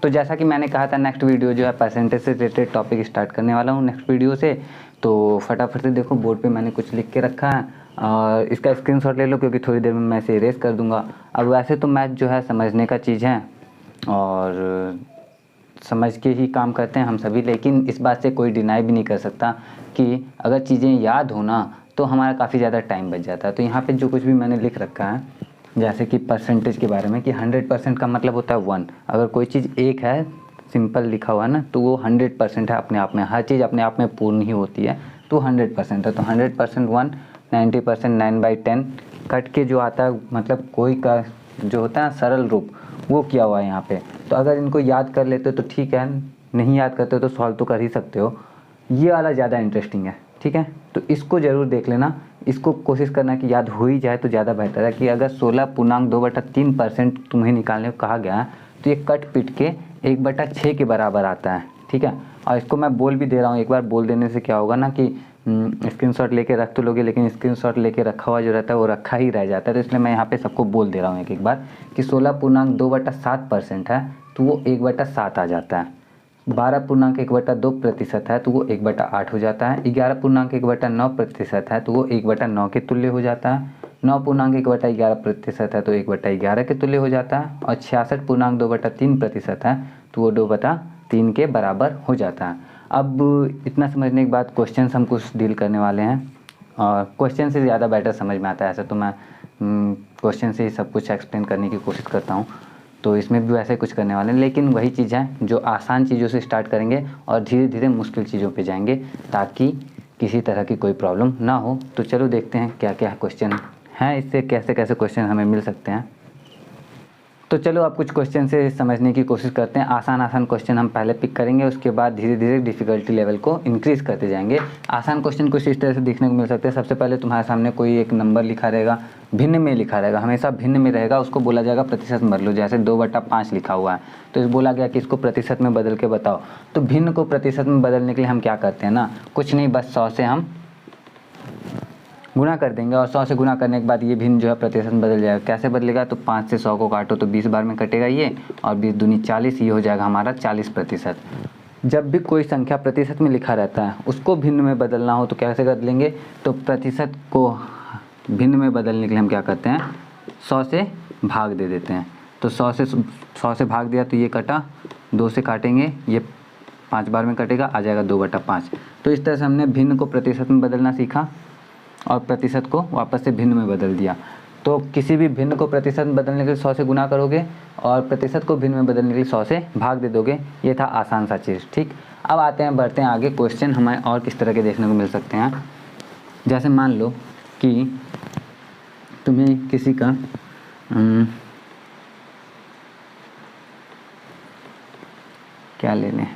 तो जैसा कि मैंने कहा था नेक्स्ट वीडियो जो है परसेंटेज से रिलेटेड टॉपिक स्टार्ट करने वाला हूँ नेक्स्ट वीडियो से। तो फटाफट से देखो बोर्ड पे मैंने कुछ लिख के रखा है और इसका स्क्रीनशॉट ले लो क्योंकि थोड़ी देर में मैं इसे इरेज कर दूंगा। अब वैसे तो मैथ जो है समझने का चीज़ है और समझ के ही काम करते हैं हम सभी, लेकिन इस बात से कोई डिनाई भी नहीं कर सकता कि अगर चीज़ें याद हो ना तो हमारा काफ़ी ज़्यादा टाइम बच जाता है। तो यहाँ पे जो कुछ भी मैंने लिख रखा है जैसे कि परसेंटेज के बारे में कि 100% का मतलब होता है 1। अगर कोई चीज़ एक है सिंपल लिखा हुआ है ना तो वो 100% है अपने आप में, हर चीज़ अपने आप में पूर्ण ही होती है तो 100% है। तो 100% 1, 90% 9/10 कट के जो आता है मतलब कोई का जो होता है सरल रूप वो किया हुआ है यहाँ पे। तो अगर इनको याद कर लेते हो तो ठीक है, नहीं याद करते हो तो सॉल्व तो कर ही सकते हो। ये वाला ज़्यादा इंटरेस्टिंग है, ठीक है। तो इसको ज़रूर देख लेना, इसको कोशिश करना कि याद हो ही जाए तो ज़्यादा बेहतर है। कि अगर 16.2/3% तुम्हें निकालने को कहा गया है तो ये कट पिट के 1/6 के बराबर आता है, ठीक है। और इसको मैं बोल भी दे रहा हूँ, एक बार बोल देने से क्या होगा ना कि स्क्रीनशॉट लेके रख तो लोगे लेकिन स्क्रीनशॉट लेके रखा हुआ जो रहता है वो रखा ही रह जाता है। तो इसलिए मैं यहाँ पे सबको बोल दे रहा हूँ एक बार कि 16.2/7% है तो वो 1/7 आ जाता है। 12.1/2% है तो वो 1/8 हो जाता है। 11.1/9% है तो वो 1/9 के तुल्य हो जाता है। 9.1/11% है तो 1/11 के तुल्य हो जाता है। और 66.2/3% है तो वो 2/3 के बराबर हो जाता है। अब इतना समझने के बाद क्वेश्चन हम कुछ डील करने वाले हैं और क्वेश्चन से ज़्यादा बेटर समझ में आता है। ऐसा तो मैं क्वेश्चन से ही सब कुछ एक्सप्लेन करने की कोशिश करता हूँ, तो इसमें भी वैसे कुछ करने वाले हैं। लेकिन वही चीज़ है जो आसान चीज़ों से स्टार्ट करेंगे और धीरे धीरे मुश्किल चीज़ों पे जाएंगे ताकि किसी तरह की कोई प्रॉब्लम ना हो। तो चलो देखते हैं क्या क्या क्वेश्चन हैं, इससे कैसे कैसे क्वेश्चन हमें मिल सकते हैं। तो चलो अब कुछ क्वेश्चन से समझने की कोशिश करते हैं। आसान क्वेश्चन हम पहले पिक करेंगे, उसके बाद धीरे धीरे डिफ़िकल्टी लेवल को इंक्रीज़ करते जाएंगे। आसान क्वेश्चन कुछ इस तरह से देखने को मिल सकते हैं। सबसे पहले तुम्हारे सामने कोई एक नंबर लिखा रहेगा, भिन्न में लिखा रहेगा, हमेशा भिन्न में रहेगा, उसको बोला जाएगा प्रतिशत में बदलो। जैसे 2/5 लिखा हुआ है तो इस बोला गया कि इसको प्रतिशत में बदल के बताओ। तो भिन्न को प्रतिशत में बदलने के लिए हम क्या करते हैं ना, कुछ नहीं बस 100 से हम गुना कर देंगे और 100 से गुना करने के बाद ये भिन्न जो है प्रतिशत में बदल जाएगा। कैसे बदलेगा, तो 5 से 100 को काटो तो 20 बार में कटेगा ये, और 20 दूनी 40, ये हो जाएगा हमारा 40%। जब भी कोई संख्या प्रतिशत में लिखा रहता है उसको भिन्न में बदलना हो तो कैसे बदलेंगे, तो प्रतिशत को भिन्न में बदलने के लिए हम क्या करते हैं, 100 से भाग दे देते हैं। तो 100 से भाग दिया तो ये कटा, 2 से काटेंगे ये 5 बार में कटेगा, आ जाएगा 2/5। तो इस तरह से हमने भिन्न को प्रतिशत में बदलना सीखा और प्रतिशत को वापस से भिन्न में बदल दिया। तो किसी भी भिन्न को प्रतिशत में बदलने के लिए 100 से गुना करोगे और प्रतिशत को भिन्न में बदलने के लिए 100 से भाग दे दोगे। ये था आसान सा चीज़, ठीक। अब आते हैं, बढ़ते हैं आगे। क्वेश्चन हमें और किस तरह के देखने को मिल सकते हैं। जैसे मान लो कि तुम्हें किसी का क्या लेने,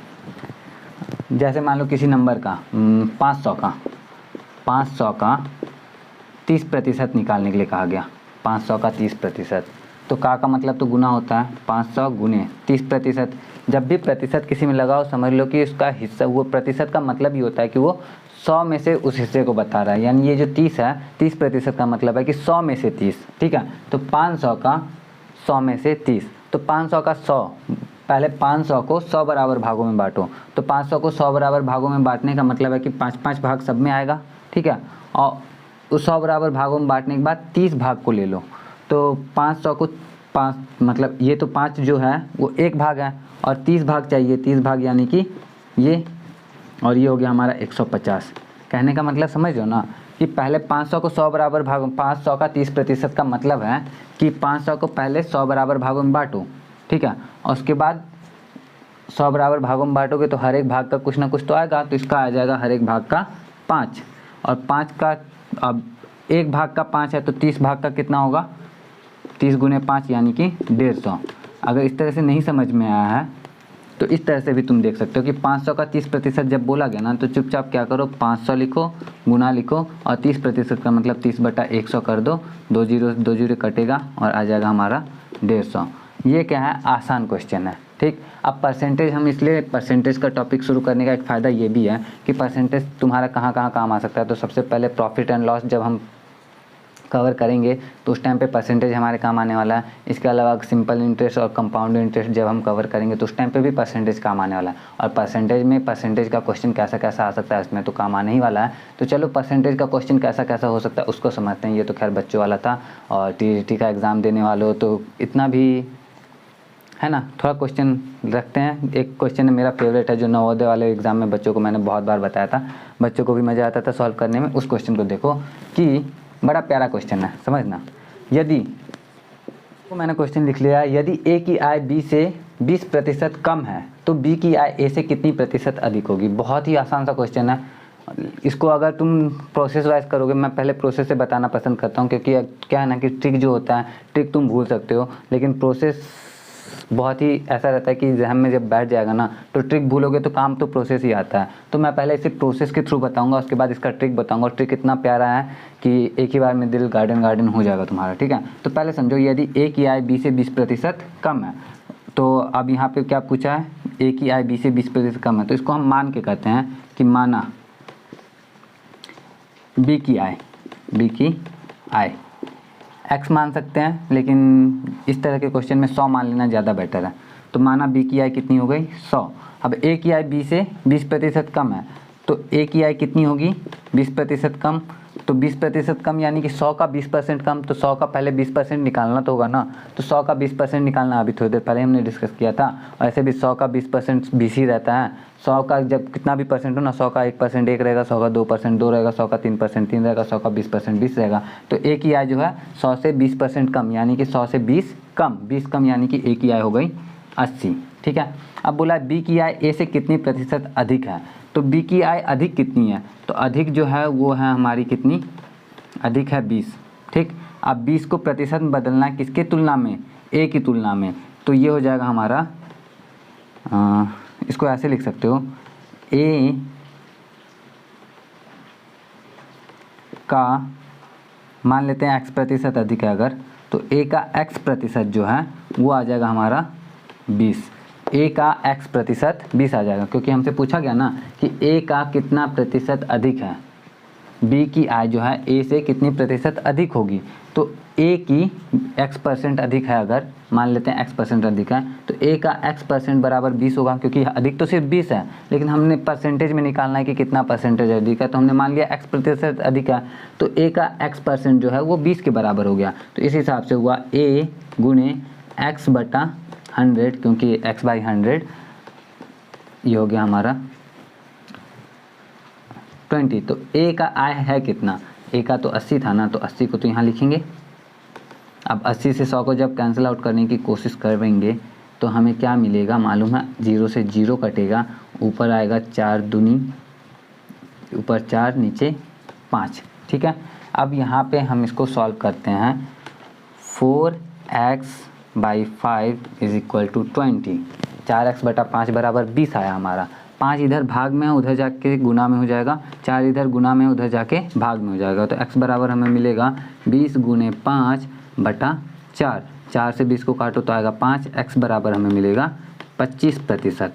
जैसे मान लो किसी नंबर का 500 का 30% निकालने के लिए कहा गया। 500 का 30%, तो का मतलब तो गुना होता है, 500 गुने 30%। जब भी प्रतिशत किसी में लगाओ समझ लो कि उसका हिस्सा, वो प्रतिशत का मतलब ही होता है कि वो 100 में से उस हिस्से को बता रहा है। यानी ये जो 30 है, 30% का मतलब है कि 100 में से 30, ठीक है। तो 500 का 100 में से 30, तो 500 का 100, पहले 500 को 100 बराबर भागों में बांटो। तो 500 को 100 बराबर भागों में बांटने का मतलब है कि 5-5 भाग सब में आएगा, ठीक है। और उस 100 बराबर भागों में बांटने के बाद 30 भाग को ले लो। तो 500 को 5 मतलब ये तो 5 जो है वो एक भाग है और 30 भाग चाहिए, 30 भाग यानी कि ये, और ये हो गया हमारा 150। कहने का मतलब समझ लो ना कि पहले 500 को 100 बराबर भागों, 500 का 30% का मतलब है कि 500 को पहले 100 बराबर भागों में बांटो, ठीक है। और उसके बाद 100 बराबर भागों में बांटोगे तो हर एक भाग का कुछ ना कुछ तो आएगा, तो इसका आ जाएगा हर एक भाग का 5। और 5 का, अब एक भाग का 5 है तो 30 भाग का कितना होगा, 30 गुने 5 यानी कि 150। अगर इस तरह से नहीं समझ में आया है तो इस तरह से भी तुम देख सकते हो कि 500 का 30% जब बोला गया ना तो चुपचाप क्या करो, 500 लिखो, गुना लिखो और 30% का मतलब 30/100 कर दो, 2 जीरो कटेगा और आ जाएगा हमारा 150। ये क्या है, आसान क्वेश्चन है, ठीक। अब परसेंटेज, हम इसलिए परसेंटेज का टॉपिक शुरू करने का एक फ़ायदा ये भी है कि परसेंटेज तुम्हारा कहाँ कहाँ काम आ सकता है। तो सबसे पहले प्रॉफिट एंड लॉस जब हम कवर करेंगे तो उस टाइम पे परसेंटेज हमारे काम आने वाला है। इसके अलावा सिंपल इंटरेस्ट और कंपाउंड इंटरेस्ट जब हम कवर करेंगे तो उस टाइम पे भी परसेंटेज काम आने वाला है। और परसेंटेज का क्वेश्चन कैसा कैसा आ सकता है इसमें तो काम आने ही वाला है। तो चलो परसेंटेज का क्वेश्चन कैसा कैसा हो सकता है उसको समझते हैं। ये तो खैर बच्चों वाला था, और टीईटी का एग्ज़ाम देने वालों तो इतना भी है ना, थोड़ा क्वेश्चन रखते हैं। एक क्वेश्चन मेरा फेवरेट है जो नवोदय वाले एग्ज़ाम में बच्चों को मैंने बहुत बार बताया था, बच्चों को भी मज़ा आता था सॉल्व करने में। उस क्वेश्चन को देखो कि बड़ा प्यारा क्वेश्चन है, समझना। यदि तो मैंने क्वेश्चन लिख लिया, यदि ए की आय बी से 20% कम है तो बी की आय ए से कितनी प्रतिशत अधिक होगी। बहुत ही आसान सा क्वेश्चन है। इसको अगर तुम प्रोसेस वाइज करोगे, मैं पहले प्रोसेस से बताना पसंद करता हूँ, क्योंकि क्या है ना कि ट्रिक जो होता है, ट्रिक तुम भूल सकते हो, लेकिन प्रोसेस बहुत ही ऐसा रहता है कि जहन में जब बैठ जाएगा ना तो ट्रिक भूलोगे तो काम तो प्रोसेस ही आता है। तो मैं पहले इसे प्रोसेस के थ्रू बताऊंगा, उसके बाद इसका ट्रिक बताऊंगा। ट्रिक इतना प्यारा है कि एक ही बार में दिल गार्डन गार्डन हो जाएगा तुम्हारा, ठीक है। तो पहले समझो, यदि ए की आय बी से 20% कम है, तो अब यहाँ पे क्या पूछा है, ए की आय बी से 20% कम है, तो इसको हम मान के कहते हैं कि माना बी की आय x मान सकते हैं, लेकिन इस तरह के क्वेश्चन में 100 मान लेना ज़्यादा बेटर है। तो माना b की आय कितनी हो गई 100। अब a की आय b से 20% कम है, तो a की आय कितनी होगी 20% कम। तो 20% कम यानी कि 100 का 20% कम, तो 100 का पहले 20% निकालना तो होगा ना। तो 100 का 20% निकालना अभी थोड़ी देर पहले हमने डिस्कस किया था। और ऐसे भी 100 का 20% 20 ही रहता है। 100 का जब कितना भी परसेंट हो ना, 100 का 1% 1 रहेगा, 100 का 2% 2 रहेगा, 100 का 3% 3 रहेगा, 100 का 20% 20 रहेगा। तो ए की आय जो है 100 से 20% कम, यानी कि 100 से 20 कम, 20 कम यानी कि ए की आय हो गई 80, ठीक है। अब बोला बी की आय ए से कितनी प्रतिशत अधिक है, तो बी की आय अधिक कितनी है, तो अधिक जो है वो है हमारी कितनी, अधिक है 20, ठीक। अब 20 को प्रतिशत में बदलना है किसके तुलना में, ए की तुलना में। तो ये हो जाएगा हमारा, इसको ऐसे लिख सकते हो, ए का मान लेते हैं x% अधिक है अगर, तो a का x% जो है वो आ जाएगा हमारा 20। a का x% 20 आ जाएगा, क्योंकि हमसे पूछा गया ना कि a का कितना प्रतिशत अधिक है, b की आय जो है a से कितनी प्रतिशत अधिक होगी। तो a की x% अधिक है, अगर मान लेते हैं x% अधिक है, तो a का x% बराबर 20 होगा, क्योंकि अधिक तो सिर्फ 20 है, लेकिन हमने परसेंटेज में निकालना है कि कितना परसेंटेज अधिक है। तो हमने मान लिया x% अधिक है, तो a का x% जो है वो 20 के बराबर हो गया। तो इस हिसाब से हुआ a गुणे x/100, क्योंकि x/100 ये हो गया हमारा 20। तो a का आय है कितना, a का तो 80 था ना, तो 80 को तो यहाँ लिखेंगे। अब 80 से 100 को जब कैंसिल आउट करने की कोशिश करेंगे तो हमें क्या मिलेगा मालूम है, 0 से 0 कटेगा, ऊपर आएगा 4 दूनी, ऊपर 4 नीचे 5, ठीक है। अब यहाँ पे हम इसको सॉल्व करते हैं। 4x/5 = 20, 4x/5 बराबर 20 आया हमारा। 5 इधर भाग में है, उधर जाके गुना में हो जाएगा, 4 इधर गुना में, उधर जाके भाग में हो जाएगा। तो x बराबर हमें मिलेगा 20 × 5/4, 4 से 20 को काटो तो आएगा 5, x बराबर हमें मिलेगा 25%।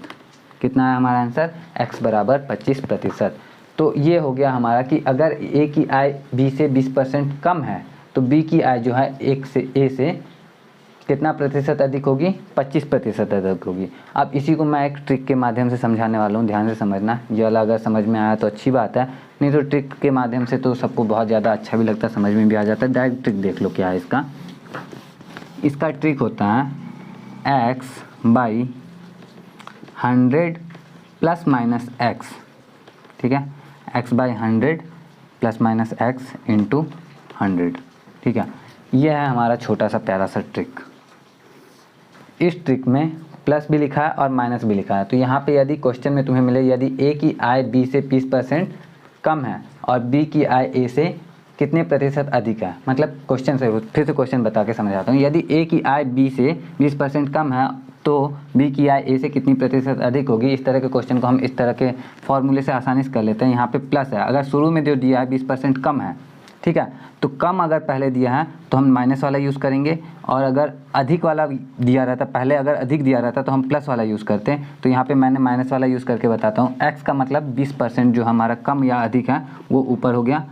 कितना है हमारा आंसर, x बराबर 25%। तो ये हो गया हमारा कि अगर a की आय b से 20% कम है तो b की आय जो है a से कितना प्रतिशत अधिक होगी, 25% अधिक होगी। अब इसी को मैं एक ट्रिक के माध्यम से समझाने वाला हूँ, ध्यान से समझना। ये वाला अगर समझ में आया तो अच्छी बात है, नहीं तो ट्रिक के माध्यम से तो सबको बहुत ज़्यादा अच्छा भी लगता है, समझ में भी आ जाता है। डायरेक्ट ट्रिक देख लो क्या है इसका ट्रिक होता है x/100 ± x, ठीक है। x/100 ± x × 100, ठीक है। यह है हमारा छोटा सा प्यारा सा ट्रिक। इस ट्रिक में प्लस भी लिखा है और माइनस भी लिखा है। तो यहाँ पे यदि क्वेश्चन में तुम्हें मिले यदि a की आय b से 20% कम है और b की आय a से कितने प्रतिशत अधिक है, मतलब क्वेश्चन से फिर से क्वेश्चन बता के समझाता हूँ। यदि a की आय b से 20% कम है तो b की आय a से कितनी प्रतिशत अधिक होगी। इस तरह के क्वेश्चन को हम इस तरह के फॉर्मूले से आसानी से कर लेते हैं। यहाँ पे प्लस है, अगर शुरू में जो दिया है 20% कम है, ठीक है, तो कम अगर पहले दिया है तो हम माइनस वाला यूज़ करेंगे, और अगर अधिक वाला दिया रहता पहले, अगर अधिक दिया रहता तो हम प्लस वाला यूज़ करते हैं। तो यहाँ पे मैंने माइनस वाला यूज़ करके बताता हूँ। x का मतलब 20% जो हमारा कम या अधिक है वो ऊपर हो गया,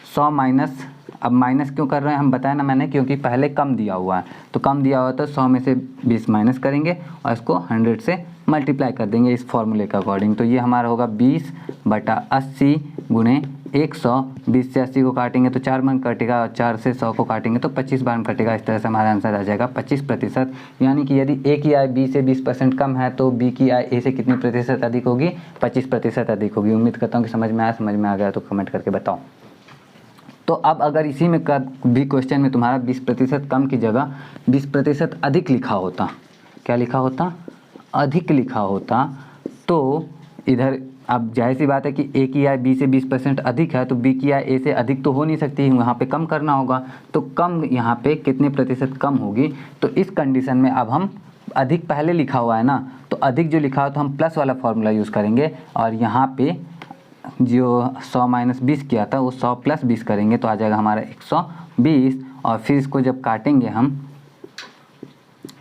100 - अब माइनस क्यों कर रहे हैं हम बताया ना मैंने, क्योंकि पहले कम दिया हुआ है, तो कम दिया हुआ तो 100 में से 20 माइनस करेंगे और इसको 100 से मल्टीप्लाई कर देंगे इस फॉर्मूले के अकॉर्डिंग। तो ये हमारा होगा 20/80 गुणे 100। 20 से 80 को काटेंगे तो 4 बार कटेगा और 4 से 100 को काटेंगे तो 25 बार कटेगा। इस तरह से हमारा आंसर आ जाएगा 25%। यानी कि यदि ए की आय बी से 20% कम है तो बी की आय ए से कितनी प्रतिशत अधिक होगी? 25% अधिक होगी। उम्मीद करता हूँ कि समझ में आ गया तो कमेंट करके बताओ। तो अब अगर इसी में भी क्वेश्चन में तुम्हारा 20% कम की जगह 20% अधिक लिखा होता, क्या लिखा होता? अधिक लिखा होता, तो इधर अब जाहिर सी बात है कि ए की आय बी से 20% अधिक है तो बी की आय ए से अधिक तो हो नहीं सकती, वहाँ पे कम करना होगा। तो कम यहाँ पे कितने प्रतिशत कम होगी? तो इस कंडीशन में अब हम अधिक पहले लिखा हुआ है ना, तो अधिक जो लिखा हो तो हम प्लस वाला फॉर्मूला यूज़ करेंगे और यहाँ पे जो 100 माइनस 20 किया था वो 100 प्लस 20 करेंगे तो आ जाएगा हमारा 120। और फिर इसको जब काटेंगे हम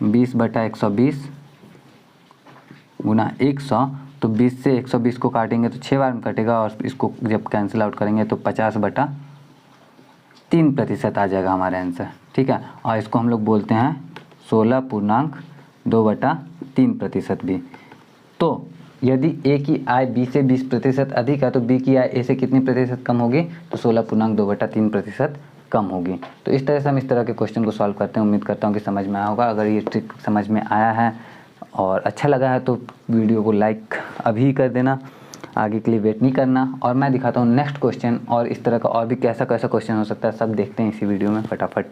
20/120 गुना 100, तो 20 से 120 को काटेंगे तो 6 बार में कटेगा और इसको जब कैंसिल आउट करेंगे तो 50/3% आ जाएगा हमारा आंसर। ठीक है, और इसको हम लोग बोलते हैं 16.2/3% भी। तो यदि ए की आय बी से 20% अधिक है तो बी की आय ए से कितनी प्रतिशत कम होगी? तो 16.2/3% कम होगी। तो इस तरह से हम इस तरह के क्वेश्चन को सॉल्व करते हैं। उम्मीद करता हूँ कि समझ में आया होगा। अगर ये ट्रिक समझ में आया है और अच्छा लगा है तो वीडियो को लाइक अभी कर देना, आगे के लिए वेट नहीं करना। और मैं दिखाता हूँ नेक्स्ट क्वेश्चन, और इस तरह का और भी कैसा कैसा क्वेश्चन हो सकता है सब देखते हैं इसी वीडियो में फटाफट।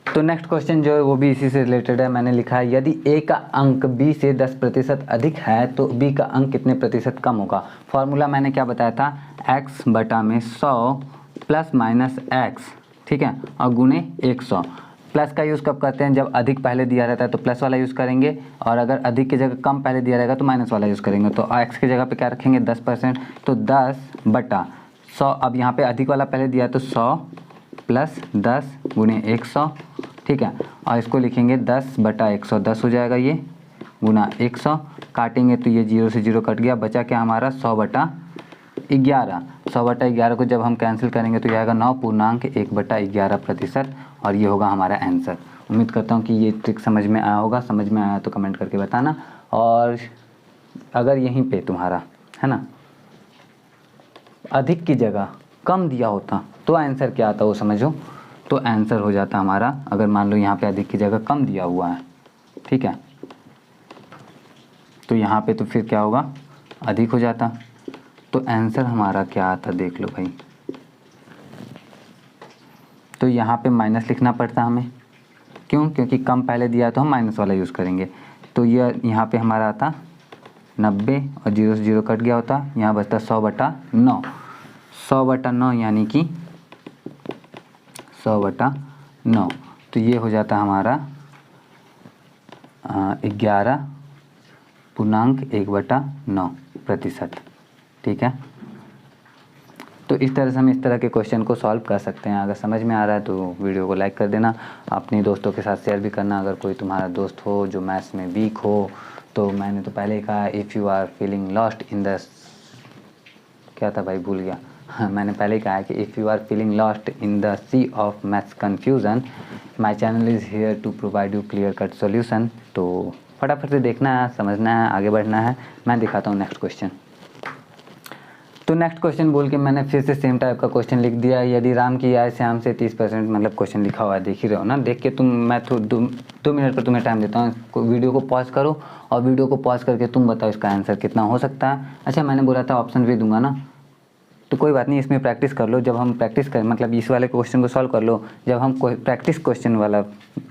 तो नेक्स्ट क्वेश्चन जो है वो भी इसी से रिलेटेड है। मैंने लिखा है यदि ए का अंक बी से 10% अधिक है तो बी का अंक कितने प्रतिशत कम होगा? फॉर्मूला मैंने क्या बताया था? x/100 प्लस माइनस x, ठीक है, और गुणे 100। प्लस का यूज़ कब करते हैं? जब अधिक पहले दिया रहता है तो प्लस वाला यूज़ करेंगे, और अगर अधिक की जगह कम पहले दिया रहेगा तो माइनस वाला यूज़ करेंगे। तो x की जगह पे क्या रखेंगे? 10%, तो 10/100। अब यहाँ पे अधिक वाला पहले दिया है तो 100 प्लस 10 गुणे 100, ठीक है, और इसको लिखेंगे 10/100, 10 हो जाएगा ये, गुना 100। काटेंगे तो ये 0 से 0 कट गया, बचा क्या हमारा? 100/11। 100/11 को जब हम कैंसिल करेंगे तो ये आएगा 9.1/11%, और ये होगा हमारा आंसर। उम्मीद करता हूँ कि ये ट्रिक समझ में आया होगा। समझ में आया तो कमेंट करके बताना। और अगर यहीं पे तुम्हारा है ना अधिक की जगह कम दिया होता तो आंसर क्या आता वो समझो। तो आंसर हो जाता हमारा, अगर मान लो यहाँ पे अधिक की जगह कम दिया हुआ है, ठीक है, तो यहाँ पे तो फिर क्या होगा? अधिक हो जाता। तो आंसर हमारा क्या आता देख लो भाई। तो यहाँ पे माइनस लिखना पड़ता हमें, क्यों? क्योंकि कम पहले दिया तो हम माइनस वाला यूज़ करेंगे। तो ये यहाँ पे हमारा आता 90 और 0 से 0 कट गया होता, यहाँ बचता 100/9। 100/9 यानी कि 100/9, तो ये हो जाता हमारा 11.1/9%। ठीक है, तो इस तरह से हम इस तरह के क्वेश्चन को सॉल्व कर सकते हैं। अगर समझ में आ रहा है तो वीडियो को लाइक कर देना, अपने दोस्तों के साथ शेयर भी करना। अगर कोई तुम्हारा दोस्त हो जो मैथ्स में वीक हो, तो मैंने तो पहले ही कहा if you are feeling lost in the, क्या था भाई भूल गया, हाँ मैंने पहले ही कहा है कि if you are feeling lost in the sea of maths confusion, my channel is here to provide you clear cut solution. तो फटाफट से देखना है, समझना है, आगे बढ़ना है। मैं दिखाता हूँ नेक्स्ट क्वेश्चन। तो नेक्स्ट क्वेश्चन बोल के मैंने फिर से सेम टाइप का क्वेश्चन लिख दिया। यदि राम की आय श्याम से 30%, मतलब क्वेश्चन लिखा हुआ है, देख ही रहे हो ना। देख के तुम, मैं तो 2 मिनट पर तुम्हें टाइम देता हूँ, वीडियो को पॉज करो और वीडियो को पॉज करके तुम बताओ इसका आंसर कितना हो सकता है। अच्छा मैंने बोला था ऑप्शन भी दूंगा ना, तो कोई बात नहीं, इसमें प्रैक्टिस कर लो। जब हम प्रैक्टिस करें, मतलब इस वाले क्वेश्चन को सॉल्व कर लो, जब हम प्रैक्टिस क्वेश्चन वाला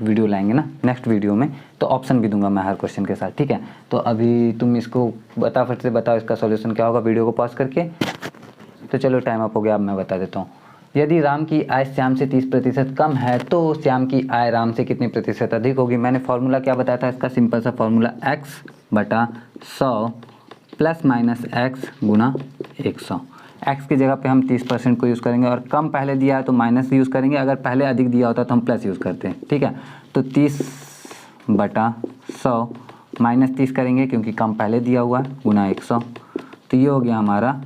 वीडियो लाएंगे ना नेक्स्ट वीडियो में, तो ऑप्शन भी दूंगा मैं हर क्वेश्चन के साथ, ठीक है। तो अभी तुम इसको फटाफट से बताओ इसका सॉल्यूशन क्या होगा वीडियो को पॉज करके। तो चलो टाइम अप हो गया, अब मैं बता देता हूँ। यदि राम की आय श्याम से 30% कम है तो श्याम की आय राम से कितनी प्रतिशत अधिक होगी? मैंने फॉर्मूला क्या बताया था इसका? सिंपल सा formula x/100 plus minus x गुना 100। x की जगह पे हम 30% को यूज़ करेंगे, और कम पहले दिया है तो माइनस यूज़ करेंगे, अगर पहले अधिक दिया होता तो हम प्लस यूज़ करते हैं, ठीक है। तो 30/100 माइनस 30 करेंगे क्योंकि कम पहले दिया हुआ है, गुना 100। तो ये हो गया हमारा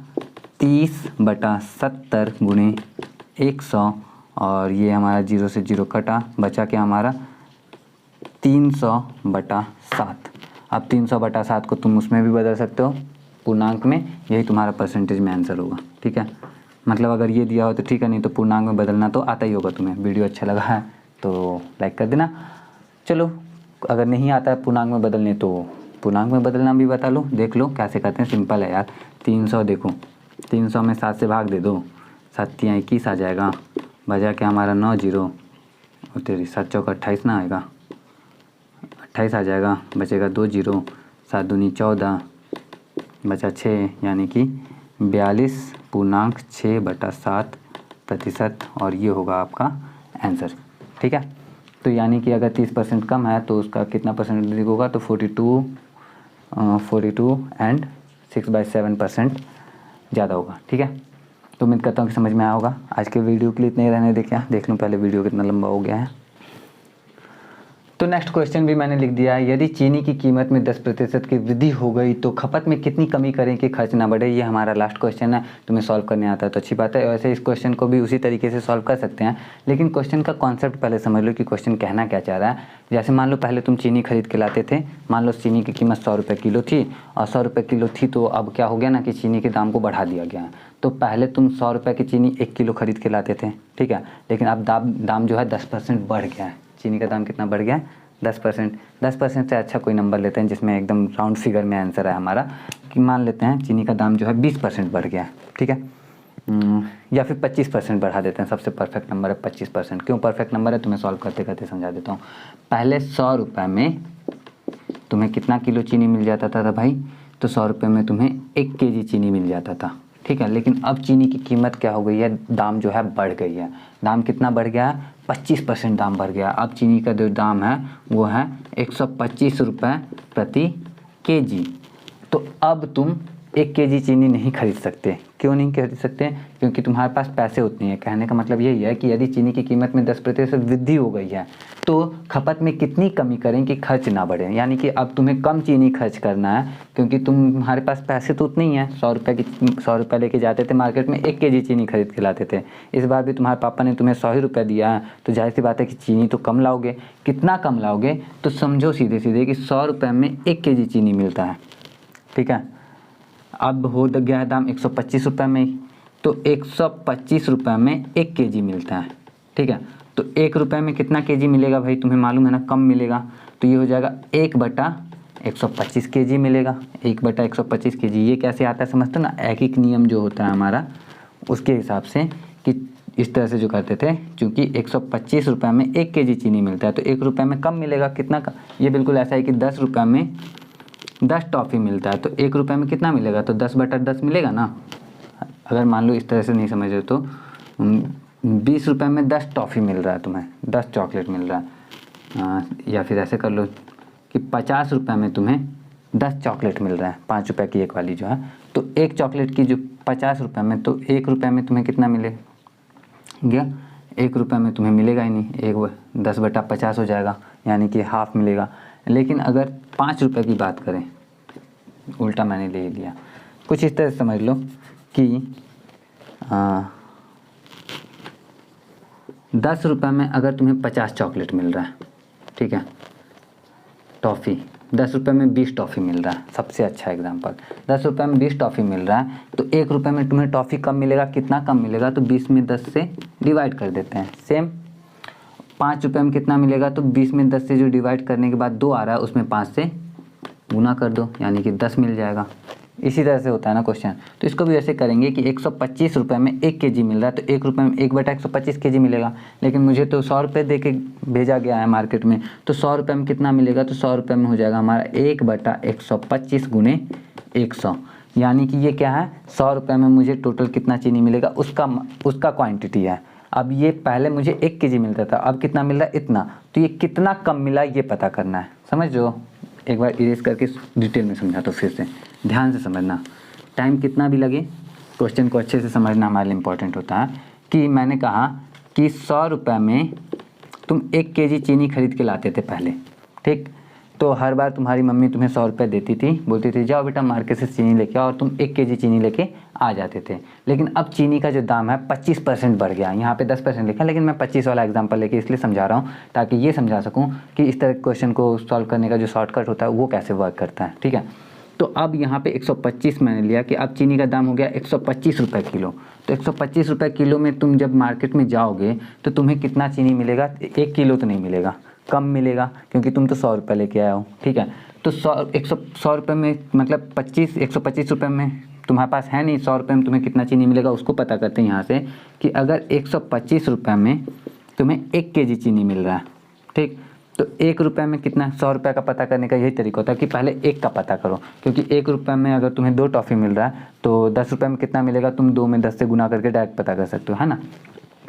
30/70 गुणे 100, और ये हमारा 0 से 0 कटा, बचा क्या हमारा 300/7। अब 300/7 को तुम उसमें भी बदल सकते हो पूर्णांक में, यही तुम्हारा परसेंटेज में आंसर होगा। ठीक है, मतलब अगर ये दिया हो तो ठीक है, नहीं तो पूर्णांक में बदलना तो आता ही होगा तुम्हें। वीडियो अच्छा लगा है तो लाइक कर देना। चलो, अगर नहीं आता है पूर्णांक में बदलने तो पूर्णांक में बदलना भी बता लो, देख लो कैसे करते हैं। सिंपल है यार। 300 देखो, 300 में 7 से भाग दे दो, 7 या 21 आ जाएगा। बचा क्या हमारा 9 0 और तेरी 7 चौक 28 ना आएगा, 28 आ जाएगा। बचेगा 2 0, 7 दूनी 14, बचा 6, यानी कि 42.6/7%, और ये होगा आपका आंसर। ठीक है, तो यानी कि अगर 30% कम है तो उसका कितना परसेंटेज होगा, तो 42 एंड 6/7% ज़्यादा होगा। ठीक है, तो उम्मीद करता हूँ कि समझ में आया होगा। आज के वीडियो के लिए इतने ही रहने देख लूँ पहले वीडियो कितना लंबा हो गया है। तो नेक्स्ट क्वेश्चन भी मैंने लिख दिया है। यदि चीनी की कीमत में 10% की वृद्धि हो गई तो खपत में कितनी कमी करें कि खर्च ना बढ़े। ये हमारा लास्ट क्वेश्चन है। तुम्हें सॉल्व करने आता है तो अच्छी बात है। वैसे इस क्वेश्चन को भी उसी तरीके से सॉल्व कर सकते हैं, लेकिन क्वेश्चन का कॉन्सेप्ट पहले समझ लो कि क्वेश्चन कहना क्या चाह रहा है। जैसे मान लो पहले तुम चीनी खरीद के लाते थे, मान लो चीनी की कीमत 100 रुपये किलो थी, और 100 रुपये किलो थी तो अब क्या हो गया ना कि चीनी के दाम को बढ़ा दिया गया है। तो पहले तुम 100 रुपये की चीनी 1 किलो खरीद के लाते थे, ठीक है, लेकिन अब दाम जो है 10% बढ़ गया है। चीनी का दाम कितना बढ़ गया है, 10%। 10% से अच्छा कोई नंबर लेते हैं जिसमें एकदम राउंड फिगर में आंसर है हमारा, कि मान लेते हैं चीनी का दाम जो है 20% बढ़ गया है। ठीक है, या फिर 25% बढ़ा देते हैं। सबसे परफेक्ट नंबर है 25%। क्यों परफेक्ट नंबर है, तुम्हें सॉल्व करते करते समझा देता हूँ। पहले 100 रुपये में तुम्हें कितना किलो चीनी मिल जाता था भाई, तो 100 रुपये में तुम्हें 1 kg चीनी मिल जाता था। ठीक है, लेकिन अब चीनी की कीमत क्या हो गई है, दाम जो है बढ़ गई है। दाम कितना बढ़ गया है, 25% दाम बढ़ गया। अब चीनी का जो दाम है वो है 125 रुपये प्रति kg। तो अब तुम 1 kg चीनी नहीं खरीद सकते। क्यों नहीं खरीद सकते, क्योंकि तुम्हारे पास पैसे उतने हैं। कहने का मतलब यही है कि यदि चीनी की कीमत में 10% वृद्धि हो गई है तो खपत में कितनी कमी करें कि खर्च ना बढ़े। यानी कि अब तुम्हें कम चीनी खर्च करना है, क्योंकि तुम्हारे पास पैसे तो उतने ही हैं। 100 रुपये लेके जाते थे मार्केट में, 1 kg चीनी खरीद के लाते थे। इस बार भी तुम्हारे पापा ने तुम्हें 100 ही रुपये दिया है, तो जाहिर सी बात है कि चीनी तो कम लाओगे। कितना कम लाओगे, तो समझो सीधे सीधे कि 100 रुपये में 1 kg चीनी मिलता है। ठीक है, अब हो गया है दाम 125 रुपये में ही, तो 125 रुपये में 1 kg मिलता है। ठीक है, तो 1 रुपये में कितना kg मिलेगा भाई, तुम्हें मालूम है ना, कम मिलेगा। तो ये हो जाएगा 1/125 kg मिलेगा। 1/125 kg ये कैसे आता है समझते हो ना, एक नियम जो होता है हमारा उसके हिसाब से, कि इस तरह से जो करते थे, क्योंकि 125 रुपये में 1 kg चीनी मिलता है तो 1 रुपये में कम मिलेगा। कितना का, ये बिल्कुल ऐसा है कि 10 रुपये में 10 टॉफ़ी मिलता है तो 1 रुपये में कितना मिलेगा, तो 10/10 मिलेगा ना। अगर मान लो इस तरह से नहीं समझ रहे तो 20 रुपये में 10 टॉफ़ी मिल रहा है तुम्हें, 10 चॉकलेट मिल रहा है। या फिर ऐसे कर लो कि 50 रुपये में तुम्हें 10 चॉकलेट मिल रहा है, 5 रुपये की एक वाली जो है। तो एक चॉकलेट की जो 50 रुपये में, तो 1 रुपये में तुम्हें कितना मिलेगा, 1 रुपये में तुम्हें मिलेगा ही नहीं, 10/50 हो जाएगा, यानी कि हाफ मिलेगा। लेकिन अगर 5 रुपये की बात करें, उल्टा मैंने ले लिया, कुछ इस तरह से समझ लो कि 10 रुपये में अगर तुम्हें 50 चॉकलेट मिल रहा है, ठीक है, टॉफ़ी 10 रुपये में 20 टॉफ़ी मिल रहा है। सबसे अच्छा एग्जांपल, 10 रुपये में 20 टॉफ़ी मिल रहा है तो 1 रुपये में तुम्हें टॉफ़ी कम मिलेगा। कितना कम मिलेगा, तो 20 में 10 से डिवाइड कर देते हैं। सेम 5 रुपये में कितना मिलेगा, तो 20 में 10 से जो डिवाइड करने के बाद 2 आ रहा है उसमें 5 से गुना कर दो, यानी कि 10 मिल जाएगा। इसी तरह से होता है ना क्वेश्चन। तो इसको भी ऐसे करेंगे कि 125 रुपये में 1 kg मिल रहा है तो 1 रुपये में 1/125 kg मिलेगा। लेकिन मुझे तो 100 रुपये दे के भेजा गया है मार्केट में, तो 100 रुपये में कितना मिलेगा, तो 100 रुपये में हो जाएगा हमारा 1/125 गुने 100, यानी कि ये क्या है, 100 रुपये में मुझे टोटल कितना चीनी मिलेगा उसका क्वांटिटी है। अब ये पहले मुझे 1 kg मिलता था, अब कितना मिल रहा है, इतना। तो ये कितना कम मिला ये पता करना है, समझ लो। एक बार इरेज करके डिटेल में समझा तो फिर से ध्यान से समझना, टाइम कितना भी लगे क्वेश्चन को अच्छे से समझना हमारे लिए इम्पोर्टेंट होता है। कि मैंने कहा कि 100 रुपये में तुम 1 kg चीनी खरीद के लाते थे पहले, ठीक। तो हर बार तुम्हारी मम्मी तुम्हें 100 रुपये देती थी, बोलती थी जाओ बेटा मार्केट से चीनी लेके आओ, और तुम 1 केजी चीनी लेके आ जाते थे। लेकिन अब चीनी का जो दाम है 25% बढ़ गया। यहाँ पे 10% लिखा, लेकिन मैं 25 वाला एग्जाम्पल लेके इसलिए समझा रहा हूँ ताकि ये समझा सकूँ कि इस तरह के क्वेश्चन को सॉल्व करने का जो शॉर्टकट होता है वो कैसे वर्क करता है। ठीक है, तो अब यहाँ पे 125 मैंने लिया कि अब चीनी का दाम हो गया 125 रुपये किलो। तो 125 रुपये किलो में तुम जब मार्केट में जाओगे तो तुम्हें कितना चीनी मिलेगा? 1 किलो तो नहीं मिलेगा, कम मिलेगा, क्योंकि तुम तो 100 रुपये लेके आए हो। ठीक है, तो 100 रुपये में मतलब 125 रुपये में तुम्हारे पास है नहीं, 100 रुपये में तुम्हें कितना चीनी मिलेगा उसको पता करते हैं यहाँ से कि अगर 125 रुपये में तुम्हें 1 केजी चीनी मिल रहा है, ठीक, तो 1 रुपये में कितना? 100 रुपये का पता करने का यही तरीका होता है कि पहले 1 का पता करो, क्योंकि 1 रुपये में अगर तुम्हें 2 टॉफ़ी मिल रहा है तो 10 रुपये में कितना मिलेगा तुम 2 में 10 से गुना करके डायरेक्ट पता कर सकते हो, है ना।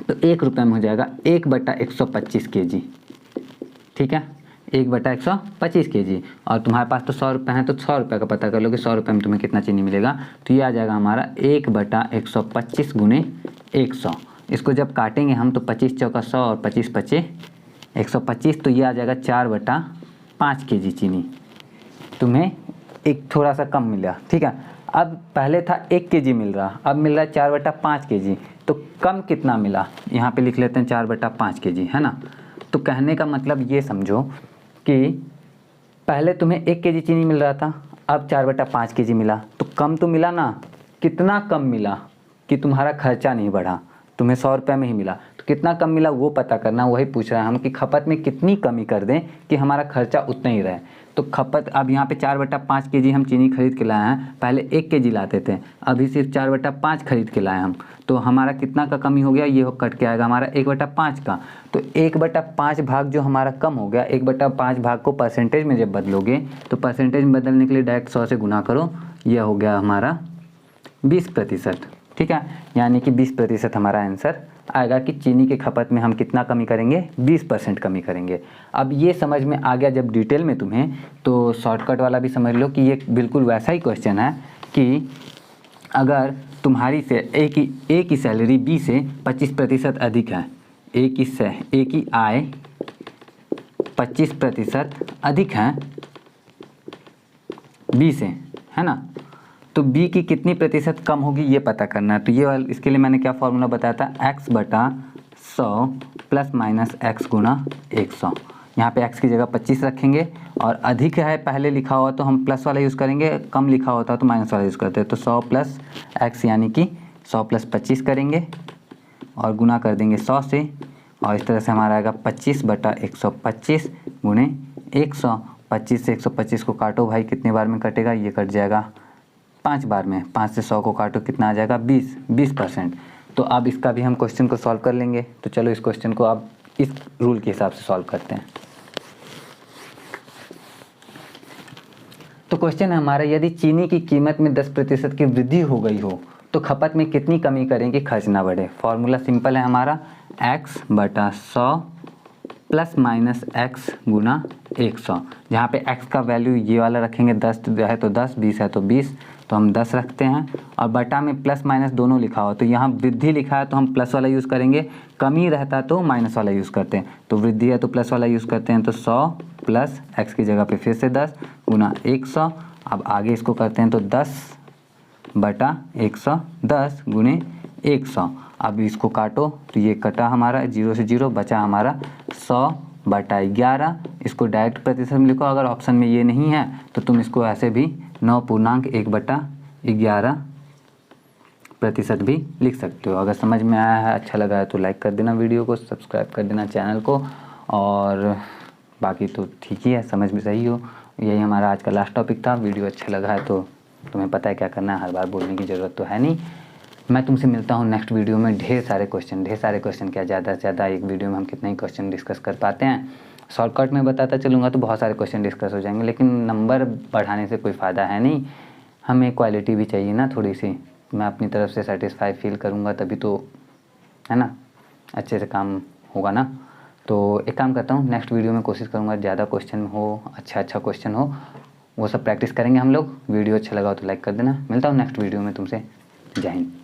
तो 1 रुपये में हो जाएगा 1/125 केजी। ठीक है, 1/125 केजी, और तुम्हारे पास तो 100 रुपये हैं तो 100 रुपये का पता कर लो कि 100 रुपये में तुम्हें कितना चीनी मिलेगा। तो ये आ जाएगा हमारा 1/125 गुने 100। इसको जब काटेंगे हम तो 25 चौका 100 और 25 पचे 125, तो ये आ जाएगा 4/5 केजी चीनी तुम्हें एक थोड़ा सा कम मिला। ठीक है, अब पहले था 1 केजी मिल रहा, अब मिल रहा है 4/5 केजी, तो कम कितना मिला? यहाँ पे लिख लेते हैं 4/5 केजी, है ना। तो कहने का मतलब ये समझो कि पहले तुम्हें 1 केजी चीनी मिल रहा था, अब 4/5 केजी मिला, तो कम तो मिला ना। कितना कम मिला कि तुम्हारा खर्चा नहीं बढ़ा, तुम्हें 100 रुपये में ही मिला, तो कितना कम मिला वो पता करना, वही पूछ रहे हैं हम कि खपत में कितनी कमी कर दें कि हमारा खर्चा उतना ही रहे। तो खपत अब यहाँ पे 4/5 केजी हम चीनी खरीद के लाए हैं, पहले 1 केजी लाते थे, अभी सिर्फ 4/5 खरीद के लाए हम, तो हमारा कितना का कमी हो गया? ये कट के आएगा हमारा 1/5 का। तो 1/5 भाग जो हमारा कम हो गया, 1/5 भाग को परसेंटेज में जब बदलोगे तो परसेंटेज में बदलने के लिए डायरेक्ट 100 से गुना करो, यह हो गया हमारा 20%। ठीक है, यानी कि 20% हमारा आंसर आएगा कि चीनी की खपत में हम कितना कमी करेंगे? 20% कमी करेंगे। अब ये समझ में आ गया जब डिटेल में तुम्हें, तो शॉर्टकट वाला भी समझ लो कि ये बिल्कुल वैसा ही क्वेश्चन है कि अगर तुम्हारी से ए की सैलरी बी से 25% अधिक है, ए की आय 25% अधिक है बी से, है ना, तो बी की कितनी प्रतिशत कम होगी ये पता करना है। तो ये वाला, इसके लिए मैंने क्या फॉर्मूला बताया था? x/100 ± x गुना 100। यहाँ पे x की जगह 25 रखेंगे, और अधिक है पहले लिखा हुआ तो हम प्लस वाला यूज़ करेंगे, कम लिखा होता तो माइनस वाला यूज़ करते हैं। तो 100 + x यानी कि 100 + 25 करेंगे और गुना कर देंगे 100 से, और इस तरह से हमारा आएगा 25/125 गुणे 100। 25 से 125 को काटो भाई, कितने बार में कटेगा? ये कट जाएगा 5 बार में। 5 से 100 को काटो, कितना आ जाएगा? 20%। तो अब इसका भी हम क्वेश्चन को सॉल्व कर लेंगे। तो चलो इस क्वेश्चन को अब इस रूल के हिसाब से सॉल्व करते हैं। तो क्वेश्चन है हमारा, यदि चीनी की कीमत में 10% की वृद्धि हो गई हो तो खपत में कितनी कमी करें कि खर्च ना बढ़े? फॉर्मूला सिंपल है हमारा, x/100 ± x गुना 100। जहाँ पे x का वैल्यू ये वाला रखेंगे, 10 है तो 10, 20 है तो 20, तो हम 10 रखते हैं, और बटा में प्लस माइनस दोनों लिखा हो, तो यहाँ वृद्धि लिखा है तो हम प्लस वाला यूज़ करेंगे, कमी रहता तो माइनस वाला यूज़ करते हैं। तो वृद्धि है तो प्लस वाला यूज़ करते हैं, तो 100 + x की जगह पे फिर से 10 गुना 100। अब आगे इसको करते हैं तो 10/100, 10 गुणे 100। अब इसको काटो तो ये कटा हमारा 0 से 0, बचा हमारा 100/11। इसको डायरेक्ट प्रतिशत में लिखो, अगर ऑप्शन में ये नहीं है तो तुम इसको ऐसे भी 9.1/11% भी लिख सकते हो। अगर समझ में आया है, अच्छा लगा है तो लाइक कर देना वीडियो को, सब्सक्राइब कर देना चैनल को, और बाकी तो ठीक ही है, समझ में सही हो। यही हमारा आज का लास्ट टॉपिक था। वीडियो अच्छा लगा है तो तुम्हें पता है क्या करना है, हर बार बोलने की ज़रूरत तो है नहीं। मैं तुमसे मिलता हूँ नेक्स्ट वीडियो में। ढेर सारे क्वेश्चन क्या, ज़्यादा से ज़्यादा एक वीडियो में हम कितना ही क्वेश्चन डिस्कस कर पाते हैं। शॉर्टकट में बताता चलूँगा तो बहुत सारे क्वेश्चन डिस्कस हो जाएंगे, लेकिन नंबर बढ़ाने से कोई फ़ायदा है नहीं, हमें क्वालिटी भी चाहिए ना थोड़ी सी। मैं अपनी तरफ से सेटिस्फाई फील करूँगा तभी तो, है ना, अच्छे से काम होगा ना। तो एक काम करता हूँ, नेक्स्ट वीडियो में कोशिश करूँगा ज़्यादा क्वेश्चन हो, अच्छा क्वेश्चन हो, वो सब प्रैक्टिस करेंगे हम लोग। वीडियो अच्छा लगा हो तो लाइक कर देना। मिलता हूँ नेक्स्ट वीडियो में तुमसे। जय हिंद।